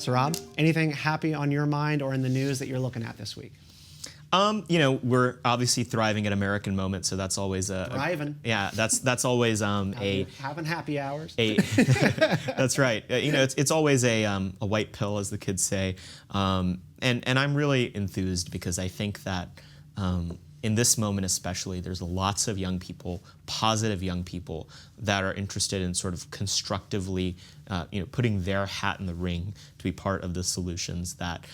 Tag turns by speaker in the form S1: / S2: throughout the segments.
S1: Saurabh, anything happy on your mind or in the news that you're looking at this week?
S2: We're obviously thriving at American Moment, so that's always
S1: Thriving.
S2: Yeah, that's always
S1: having happy hours.
S2: That's right. It's always a white pill, as the kids say, and I'm really enthused because I think that in this moment especially, there's lots of young people, positive young people, that are interested in sort of constructively putting their hat in the ring to be part of the solutions that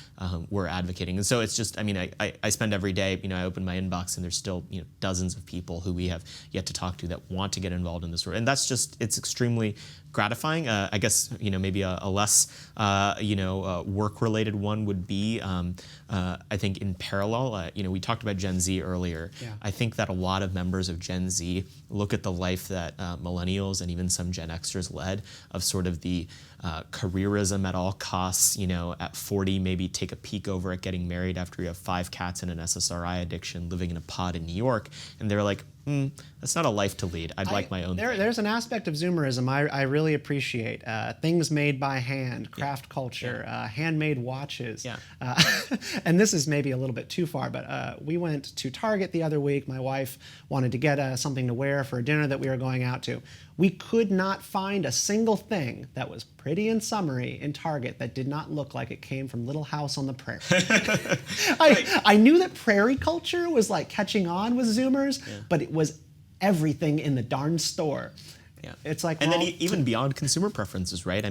S2: we're advocating. And so it's just, I spend every day, I open my inbox and there's still dozens of people who we have yet to talk to that want to get involved in this work. And that's just, it's extremely gratifying. I guess, maybe a less, work-related one would be, I think in parallel, we talked about Gen Z earlier.
S1: Yeah.
S2: I think that a lot of members of Gen Z look at the life that Millennials and even some Gen Xers led, of sort of the careerism at all costs, at 40, maybe take a peek over at getting married after you have 5 cats and an SSRI addiction, living in a pod in New York, and they're like, that's not a life to lead. I'd like my own thing.
S1: There's an aspect of Zoomerism I really appreciate. Things made by hand, craft culture, handmade watches.
S2: Yeah.
S1: And this is maybe a little bit too far, but we went to Target the other week. My wife wanted to get something to wear for a dinner that we were going out to. We could not find a single thing that was pretty and summery in Target that did not look like it came from Little House on the Prairie. I knew that prairie culture was like catching on with Zoomers, but it was everything in the darn store.
S2: Yeah.
S1: It's like,
S2: and then even beyond consumer preferences, right?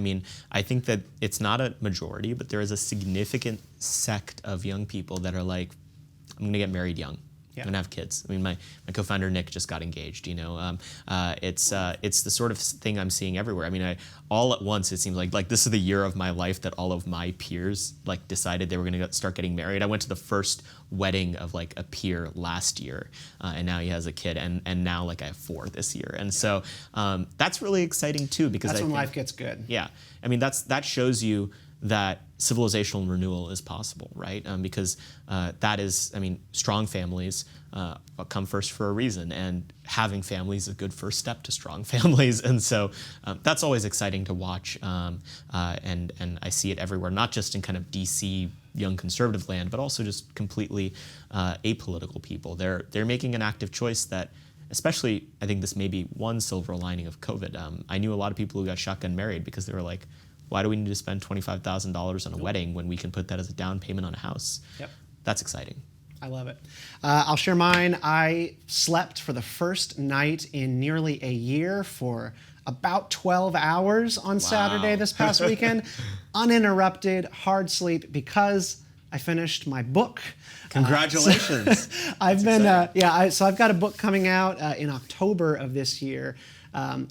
S2: I think that it's not a majority, but there is a significant sect of young people that are like, I'm going to get married young. I'm gonna have kids. My co-founder Nick just got engaged. It's the sort of thing I'm seeing everywhere. All at once it seems like this is the year of my life that all of my peers decided they were gonna start getting married. I went to the first wedding of a peer last year, and now he has a kid, and now I have 4 this year, and so that's really exciting too, because
S1: that's
S2: I
S1: when
S2: think
S1: life gets good.
S2: Yeah, that shows you that civilizational renewal is possible, right? Because that is, strong families come first for a reason, and having families is a good first step to strong families, and so that's always exciting to watch, and I see it everywhere, not just in kind of DC young conservative land, but also just completely apolitical people. They're making an active choice that, especially, I think this may be one silver lining of COVID. I knew a lot of people who got shotgun married because they were like, why do we need to spend $25,000 on a wedding when we can put that as a down payment on a house?
S1: Yep.
S2: That's exciting.
S1: I love it. I'll share mine. I slept for the first night in nearly a year for about 12 hours on Saturday this past weekend. Uninterrupted, hard sleep, because I finished my book.
S2: Congratulations.
S1: I've got a book coming out in October of this year.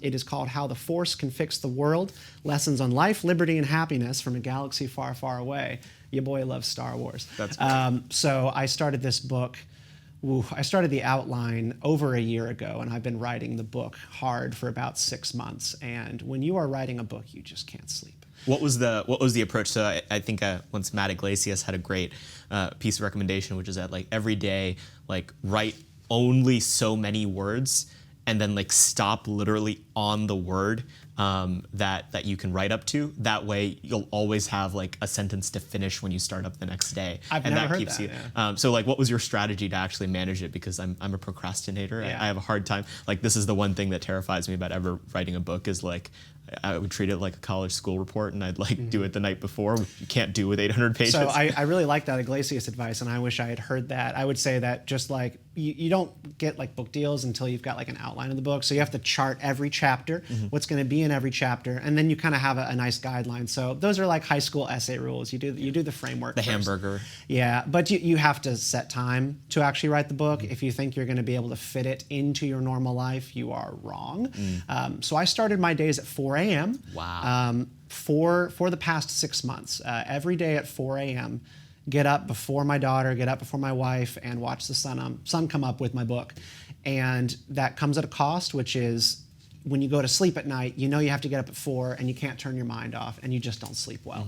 S1: It is called How the Force Can Fix the World, Lessons on Life, Liberty, and Happiness from a Galaxy Far, Far Away. Your boy loves Star Wars.
S2: That's great.
S1: So I started this book. I started the outline over a year ago, and I've been writing the book hard for about 6 months. And when you are writing a book, you just can't sleep.
S2: What was the approach? So I think once Matt Iglesias had a great piece of recommendation, which is that every day, write only so many words, and then stop literally on the word that you can write up to. That way you'll always have a sentence to finish when you start up the next day.
S1: I've never heard that. Yeah.
S2: So what was your strategy to actually manage it? Because I'm a procrastinator.
S1: Yeah.
S2: I have a hard time. This is the one thing that terrifies me about ever writing a book is I would treat it like a college school report, and I'd do it the night before. You can't do with 800 pages.
S1: So I really like that Iglesias advice, and I wish I had heard that. I would say that just you don't get book deals until you've got an outline of the book. So you have to chart every chapter, what's going to be in every chapter, and then you kind of have a nice guideline. So those are high school essay rules. You do the framework.
S2: The
S1: first.
S2: hamburger.
S1: Yeah, but you have to set time to actually write the book. If you think you're going to be able to fit it into your normal life, you are wrong. So I started my days at 4 a.m.
S2: Wow.
S1: For the past 6 months, every day at 4 a.m. Get up before my daughter, get up before my wife, and watch the sun come up with my book. And that comes at a cost, which is when you go to sleep at night, you have to get up at 4 and you can't turn your mind off, and you just don't sleep well.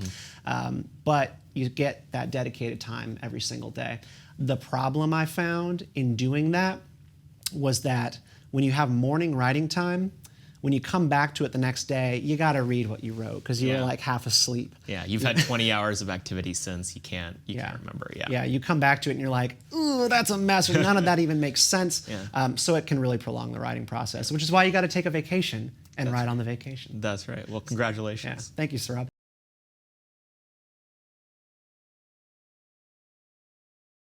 S1: But you get that dedicated time every single day. The problem I found in doing that was that when you have morning writing time, when you come back to it the next day, you got to read what you wrote because you were like half asleep.
S2: Yeah, you've had 20 hours of activity since. You can't remember. Yeah.
S1: Yeah, you come back to it and you're like, ooh, that's a mess. Or none of that even makes sense.
S2: Yeah.
S1: So it can really prolong the writing process, which is why you got to take a vacation and write on the vacation.
S2: That's right. Well, congratulations.
S1: Yeah. Thank you, Saurabh.